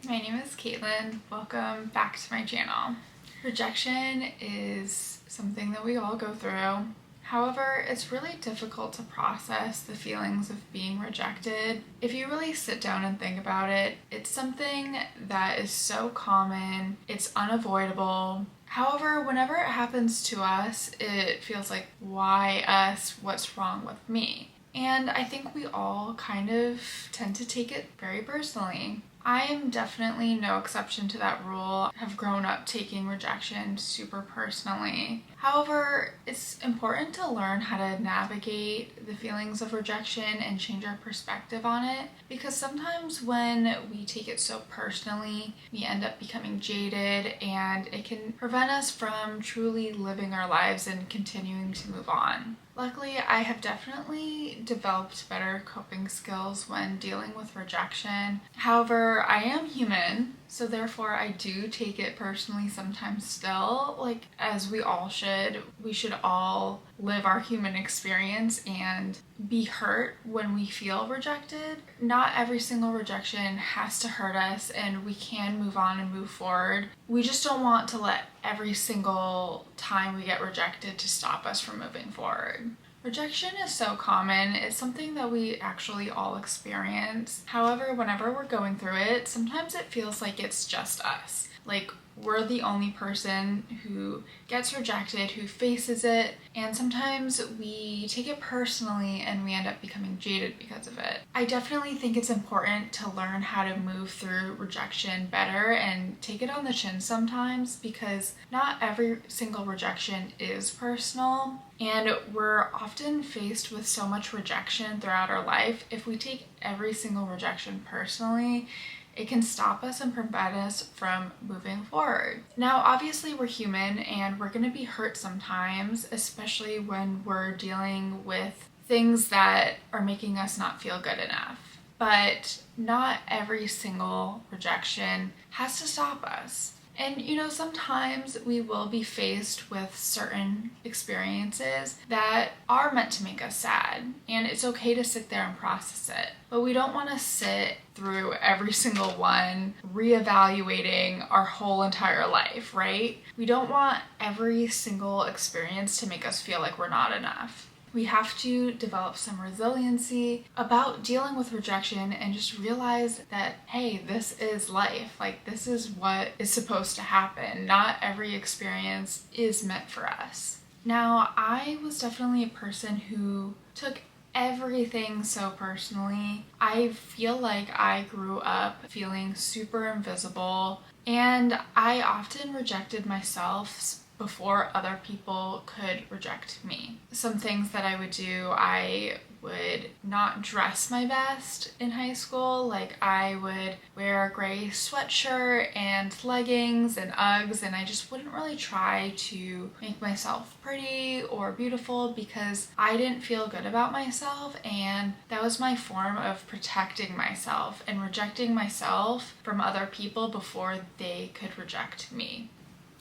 My name is Caitlin. Welcome back to my channel. Rejection is something that we all go through. However, it's really difficult to process the feelings of being rejected. If you really sit down and think about it, it's something that is so common, it's unavoidable. However, whenever it happens to us, it feels like, why us? What's wrong with me? And I think we all kind of tend to take it very personally. I am definitely no exception to that rule. I have grown up taking rejection super personally. However, it's important to learn how to navigate the feelings of rejection and change our perspective on it, because sometimes when we take it so personally, we end up becoming jaded and it can prevent us from truly living our lives and continuing to move on. Luckily, I have definitely developed better coping skills when dealing with rejection. However, I am human, so therefore I do take it personally sometimes still, like as we all should. We should all live our human experience and be hurt when we feel rejected. Not every single rejection has to hurt us, and we can move on and move forward. We just don't want to let every single time we get rejected to stop us from moving forward. Rejection is so common. It's something that we actually all experience. However, whenever we're going through it, sometimes it feels like it's just us. Like we're the only person who gets rejected, who faces it, and sometimes we take it personally and we end up becoming jaded because of it. I definitely think it's important to learn how to move through rejection better and take it on the chin sometimes, because not every single rejection is personal, and we're often faced with so much rejection throughout our life. If we take every single rejection personally, it can stop us and prevent us from moving forward. Now, obviously we're human and we're gonna be hurt sometimes, especially when we're dealing with things that are making us not feel good enough. But not every single rejection has to stop us. And sometimes we will be faced with certain experiences that are meant to make us sad, and it's okay to sit there and process it. But we don't want to sit through every single one, reevaluating our whole entire life, right? We don't want every single experience to make us feel like we're not enough. We have to develop some resiliency about dealing with rejection and just realize that, hey, this is life. Like, this is what is supposed to happen. Not every experience is meant for us. Now, I was definitely a person who took everything so personally. I feel like I grew up feeling super invisible, and I often rejected myself before other people could reject me. Some things that I would do, I would not dress my best in high school. Like, I would wear a gray sweatshirt and leggings and Uggs, and I just wouldn't really try to make myself pretty or beautiful because I didn't feel good about myself, and that was my form of protecting myself and rejecting myself from other people before they could reject me.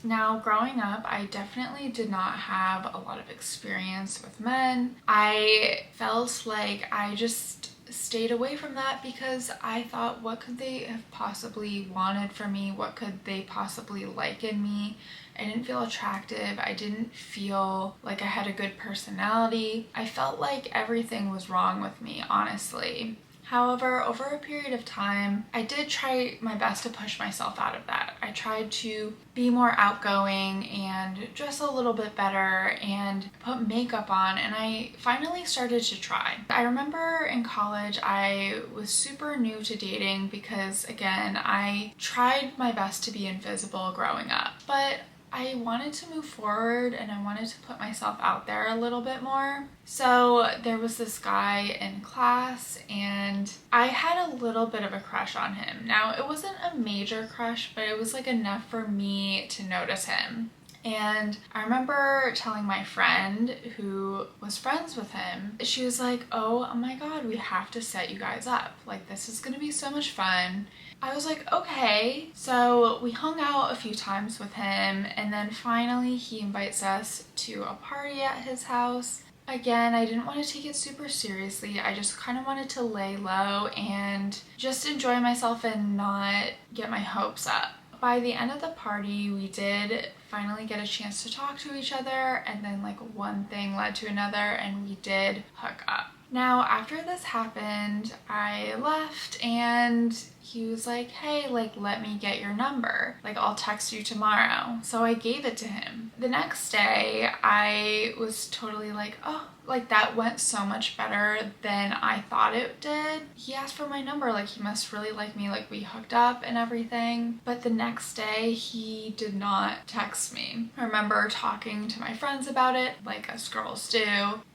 Now, growing up, I definitely did not have a lot of experience with men. I felt like I just stayed away from that because I thought, what could they have possibly wanted from me? What could they possibly like in me? I didn't feel attractive. I didn't feel like I had a good personality. I felt like everything was wrong with me, honestly. However, over a period of time, I did try my best to push myself out of that. I tried to be more outgoing and dress a little bit better and put makeup on, and I finally started to try. I remember in college, I was super new to dating because, again, I tried my best to be invisible growing up, but I wanted to move forward and I wanted to put myself out there a little bit more. So there was this guy in class and I had a little bit of a crush on him. Now, it wasn't a major crush, but it was like enough for me to notice him. And I remember telling my friend who was friends with him, she was like, oh my God, we have to set you guys up. Like, this is gonna be so much fun. I was like, okay. So we hung out a few times with him, and then finally he invites us to a party at his house. Again, I didn't want to take it super seriously. I just kind of wanted to lay low and just enjoy myself and not get my hopes up. By the end of the party, we did finally get a chance to talk to each other, and then like one thing led to another and we did hook up. Now, after this happened, I left and he was like, hey, like, let me get your number. Like, I'll text you tomorrow. So I gave it to him. The next day, I was totally like, oh, like that went so much better than I thought it did. He asked for my number, like he must really like me, like we hooked up and everything. But the next day he did not text me. I remember talking to my friends about it, like us girls do.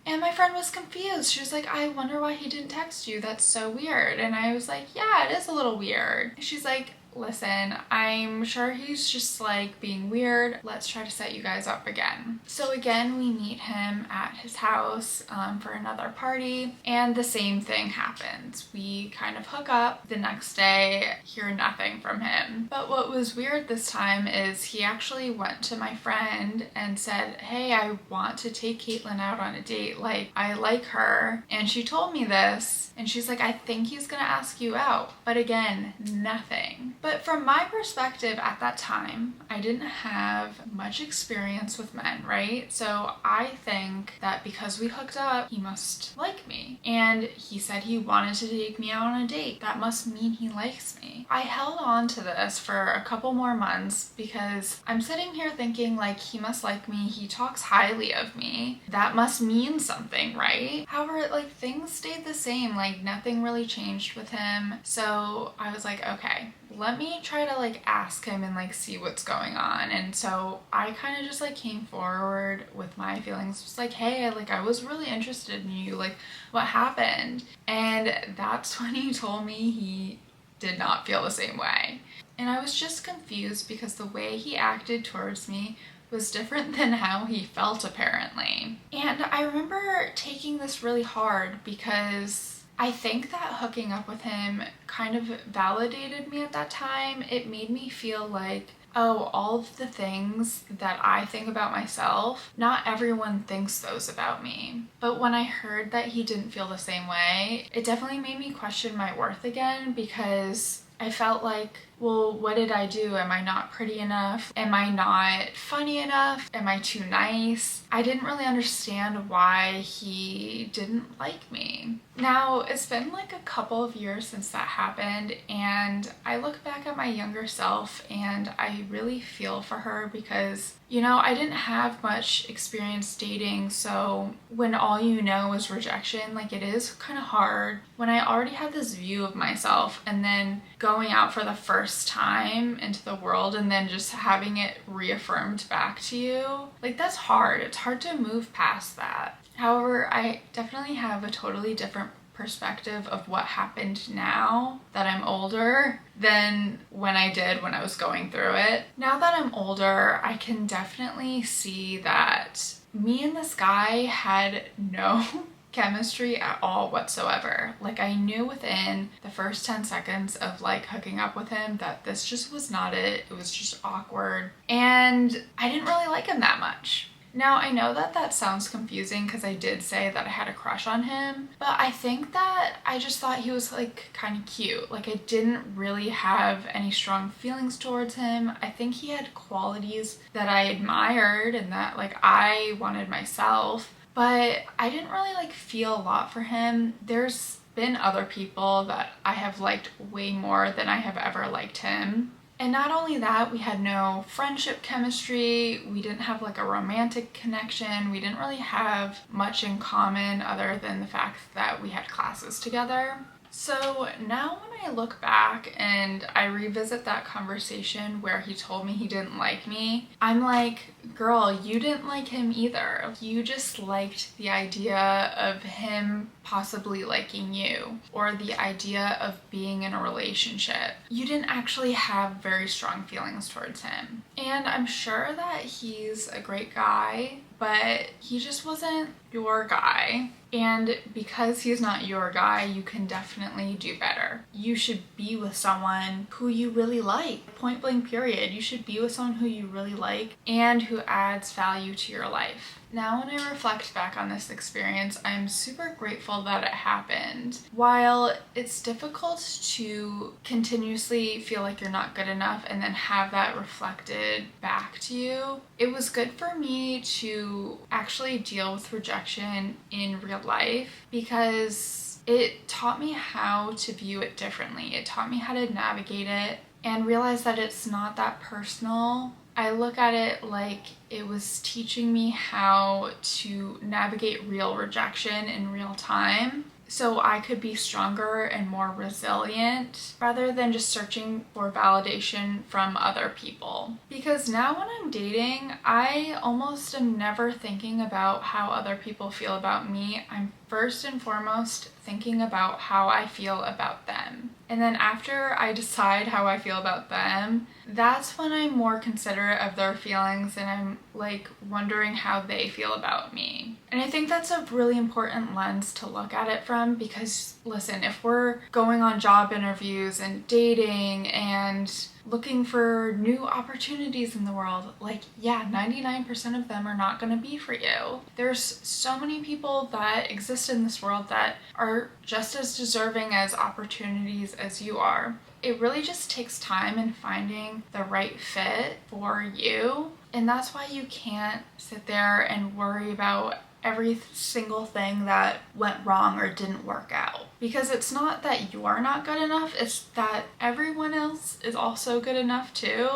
And my friend was confused. She was like, I wonder why he didn't text you. That's so weird. And I was like, yeah, it is a little weird. She's like, listen, I'm sure he's just like being weird. Let's try to set you guys up again. So again, we meet him at his house for another party, and the same thing happens. We kind of hook up. The next day, hear nothing from him. But what was weird this time is he actually went to my friend and said, hey, I want to take Caitlin out on a date. Like, I like her. And she told me this, and she's like, I think he's gonna ask you out. But again, nothing. But from my perspective at that time, I didn't have much experience with men, right? So I think that because we hooked up, he must like me. And he said he wanted to take me out on a date. That must mean he likes me. I held on to this for a couple more months because I'm sitting here thinking like, he must like me. He talks highly of me. That must mean something, right? However, like things stayed the same. Like nothing really changed with him. So I was like, okay, let me try to like ask him and like see what's going on. And so I kind of just like came forward with my feelings. Just like, hey, I was really interested in you. Like, what happened? And that's when he told me he did not feel the same way. And I was just confused because the way he acted towards me was different than how he felt apparently. And I remember taking this really hard because I think that hooking up with him kind of validated me at that time. It made me feel like, oh, all of the things that I think about myself, not everyone thinks those about me. But when I heard that he didn't feel the same way, it definitely made me question my worth again, because I felt like, well, what did I do? Am I not pretty enough? Am I not funny enough? Am I too nice? I didn't really understand why he didn't like me. Now, it's been like a couple of years since that happened, and I look back at my younger self and I really feel for her because, you know, I didn't have much experience dating, so when all you know is rejection, like it is kind of hard. When I already had this view of myself and then going out for the first time into the world and then just having it reaffirmed back to you, like that's hard. It's hard to move past that. However, I definitely have a totally different perspective of what happened now that I'm older than when I did when I was going through it. Now that I'm older, I can definitely see that me and this guy had no chemistry at all whatsoever. Like I knew within the first 10 seconds of like hooking up with him that this just was not it. It was just awkward and I didn't really like him that much. Now, I know that that sounds confusing because I did say that I had a crush on him, but I think that I just thought he was like kind of cute. Like I didn't really have any strong feelings towards him. I think he had qualities that I admired and that like I wanted myself, but I didn't really like feel a lot for him. There's been other people that I have liked way more than I have ever liked him. And not only that, we had no friendship chemistry, we didn't have like a romantic connection, we didn't really have much in common other than the fact that we had classes together. So now when I look back and I revisit that conversation where he told me he didn't like me, I'm like, girl, you didn't like him either. You just liked the idea of him possibly liking you or the idea of being in a relationship. You didn't actually have very strong feelings towards him. And I'm sure that he's a great guy, but he just wasn't your guy. And because he's not your guy, you can definitely do better. You you should be with someone who you really like. Point blank period. You should be with someone who you really like and who adds value to your life. Now, when I reflect back on this experience, I'm super grateful that it happened. While it's difficult to continuously feel like you're not good enough and then have that reflected back to you, it was good for me to actually deal with rejection in real life because it taught me how to view it differently. It taught me how to navigate it and realize that it's not that personal. I look at it like it was teaching me how to navigate real rejection in real time so I could be stronger and more resilient rather than just searching for validation from other people. Because now when I'm dating, I almost am never thinking about how other people feel about me. I'm first and foremost thinking about how I feel about them. And then after I decide how I feel about them, that's when I'm more considerate of their feelings and I'm like wondering how they feel about me. And I think that's a really important lens to look at it from because listen, if we're going on job interviews and dating and looking for new opportunities in the world, like, yeah, 99% of them are not going to be for you. There's so many people that exist in this world that are just as deserving as opportunities as you are. It really just takes time in finding the right fit for you. And that's why you can't sit there and worry about every single thing that went wrong or didn't work out. Because it's not that you're not good enough, it's that everyone else is also good enough too.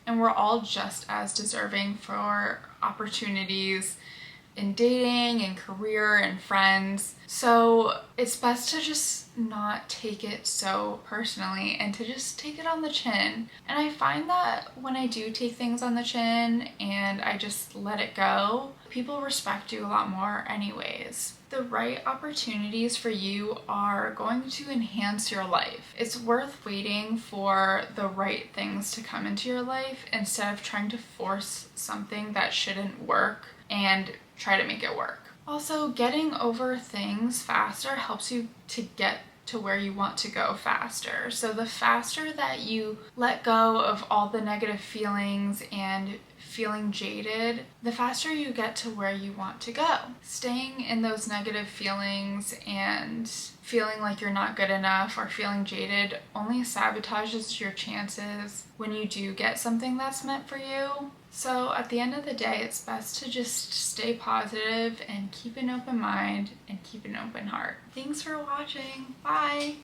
And we're all just as deserving for opportunities in dating and career and friends. So it's best to just not take it so personally and to just take it on the chin. And I find that when I do take things on the chin and I just let it go, people respect you a lot more anyways. The right opportunities for you are going to enhance your life. It's worth waiting for the right things to come into your life instead of trying to force something that shouldn't work and try to make it work. Also, getting over things faster helps you to get to where you want to go faster. So the faster that you let go of all the negative feelings and feeling jaded, the faster you get to where you want to go. Staying in those negative feelings and feeling like you're not good enough or feeling jaded only sabotages your chances when you do get something that's meant for you. So at the end of the day, it's best to just stay positive and keep an open mind and keep an open heart. Thanks for watching. Bye!